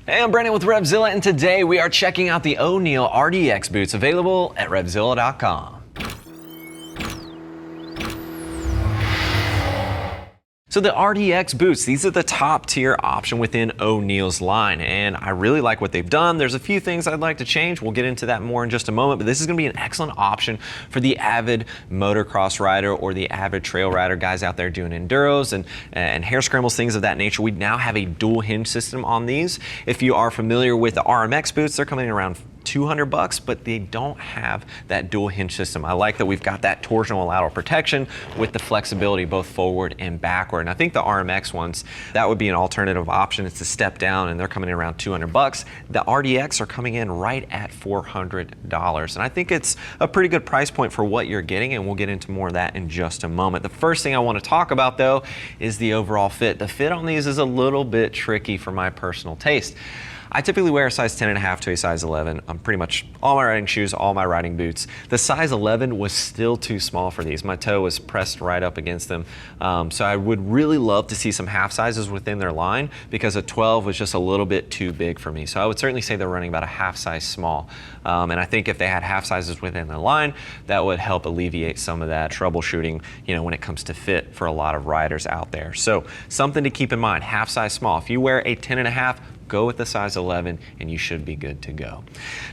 Hey, I'm Brandon with RevZilla, and today we are checking out the O'Neal RDX Boots, available at RevZilla.com. So the RDX Boots, these are the top tier option within O'Neal's line, and I really like what they've done. There's a few things I'd like to change. We'll get into that more in just a moment, but this is gonna be an excellent option for the avid motocross rider or the avid trail rider, guys out there doing enduros and hair scrambles, things of that nature. We now have a dual hinge system on these. If you are familiar with the RMX boots, they're coming in around $200, but they don't have that dual hinge system. I like that we've got that torsional lateral protection with the flexibility both forward and backward. And I think the RMX ones, that would be an alternative option. It's a step down and they're coming in around $200. The RDX are coming in right at $400. And I think it's a pretty good price point for what you're getting, and we'll get into more of that in just a moment. The first thing I want to talk about though is the overall fit. The fit on these is a little bit tricky for my personal taste. I typically wear a size 10.5 to a size 11 on pretty much all my riding shoes, all my riding boots. The size 11 was still too small for these. My toe was pressed right up against them. So I would really love to see some half sizes within their line, because a 12 was just a little bit too big for me. So I would certainly say they're running about a half size small. And I think if they had half sizes within their line, that would help alleviate some of that troubleshooting, when it comes to fit for a lot of riders out there. So something to keep in mind, half size small. If you wear a 10.5, go with the size 11 and you should be good to go.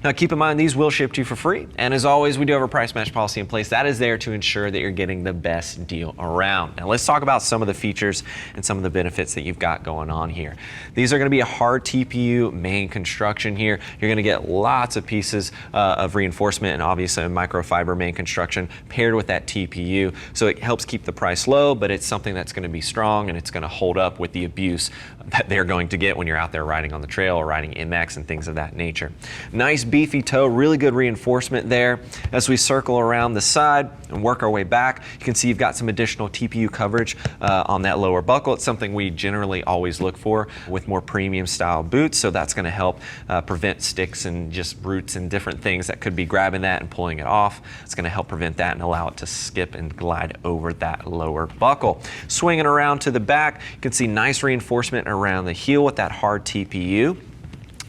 Now keep in mind, these will ship to you for free, and as always, we do have a price match policy in place that is there to ensure that you're getting the best deal around. Now let's talk about some of the features and some of the benefits that you've got going on here. These are going to be a hard TPU main construction here. You're going to get lots of pieces of reinforcement and obviously a microfiber main construction paired with that TPU, so it helps keep the price low, but it's something that's going to be strong and it's going to hold up with the abuse that they're going to get when you're out there riding on the trail or riding MX and things of that nature. Nice beefy toe, really good reinforcement there. As we circle around the side and work our way back, you can see you've got some additional TPU coverage on that lower buckle. It's something we generally always look for with more premium style boots, so that's going to help prevent sticks and just roots and different things that could be grabbing that and pulling it off. It's going to help prevent that and allow it to skip and glide over that lower buckle. Swinging around to the back, you can see nice reinforcement around the heel with that hard TPU.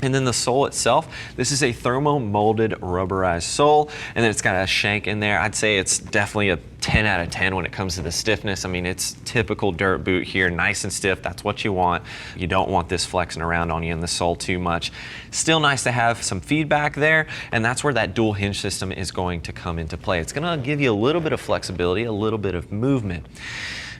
And then the sole itself, this is a thermo-molded rubberized sole, and then it's got a shank in there. I'd say it's definitely a 10 out of 10 when it comes to the stiffness. I mean, it's typical dirt boot here, nice and stiff. That's what you want. You don't want this flexing around on you in the sole too much. Still nice to have some feedback there, and that's where that dual hinge system is going to come into play. It's gonna give you a little bit of flexibility, a little bit of movement.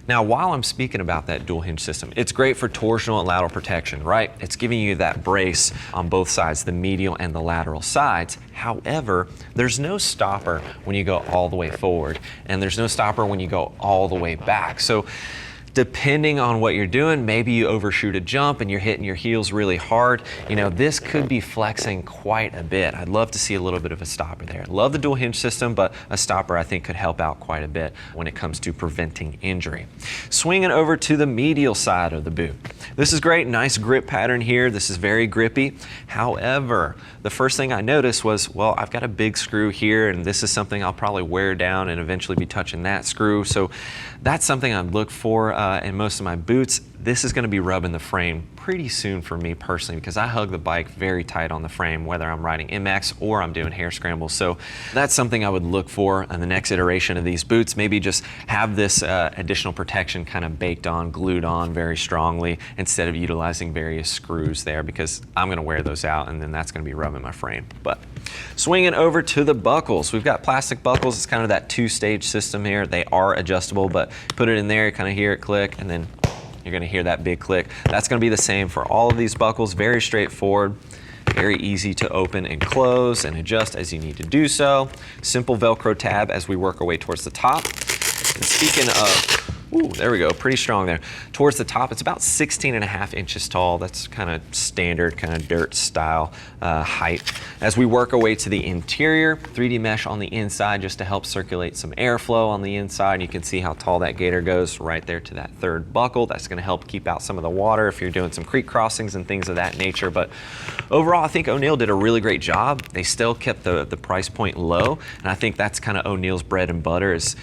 Now, while I'm speaking about that dual hinge system, it's great for torsional and lateral protection, right? It's giving you that brace on both sides, the medial and the lateral sides. However, there's no stopper when you go all the way forward, and there's no stopper when you go all the way back. So depending on what you're doing, maybe you overshoot a jump and you're hitting your heels really hard. This could be flexing quite a bit. I'd love to see a little bit of a stopper there. Love the dual hinge system, but a stopper I think could help out quite a bit when it comes to preventing injury. Swinging over to the medial side of the boot. This is great, nice grip pattern here. This is very grippy. However, the first thing I noticed was, well, I've got a big screw here, and this is something I'll probably wear down and eventually be touching that screw. So that's something I'd look for in most of my boots. This is going to be rubbing the frame pretty soon for me personally, because I hug the bike very tight on the frame, whether I'm riding MX or I'm doing hair scrambles. So that's something I would look for in the next iteration of these boots. Maybe just have this additional protection kind of baked on, glued on very strongly, instead of utilizing various screws there, because I'm going to wear those out and then that's going to be rubbing my frame. But swinging over to the buckles, we've got plastic buckles. It's kind of that two-stage system here. They are adjustable, but put it in there, you kind of hear it click, and then you're going to hear that big click. That's going to be the same for all of these buckles. Very straightforward, very easy to open and close and adjust as you need to do so. Simple Velcro tab as we work our way towards the top. And speaking of, ooh, there we go, pretty strong there. Towards the top, it's about 16.5 inches tall. That's kind of standard, kind of dirt style height. As we work our way to the interior, 3D mesh on the inside just to help circulate some airflow on the inside. You can see how tall that gaiter goes right there to that third buckle. That's gonna help keep out some of the water if you're doing some creek crossings and things of that nature. But overall, I think O'Neal did a really great job. They still kept the price point low, and I think that's kind of O'Neal's bread and butter is,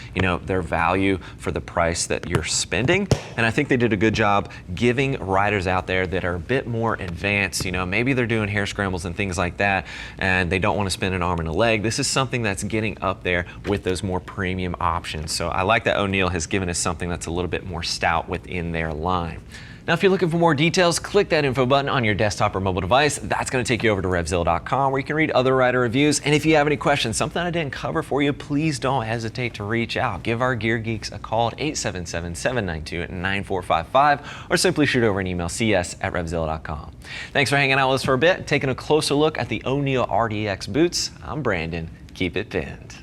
their value for the price that that you're spending. And I think they did a good job giving riders out there that are a bit more advanced, you know, maybe they're doing hair scrambles and things like that, and they don't want to spend an arm and a leg. This is something that's getting up there with those more premium options. So I like that O'Neal has given us something that's a little bit more stout within their line. Now, if you're looking for more details, click that info button on your desktop or mobile device. That's going to take you over to RevZilla.com, where you can read other rider reviews. And if you have any questions, something I didn't cover for you, please don't hesitate to reach out. Give our gear geeks a call at 877-792-9455, or simply shoot over an email, cs@RevZilla.com. Thanks for hanging out with us for a bit, taking a closer look at the O'Neal RDX boots. I'm Brandon. Keep it pinned.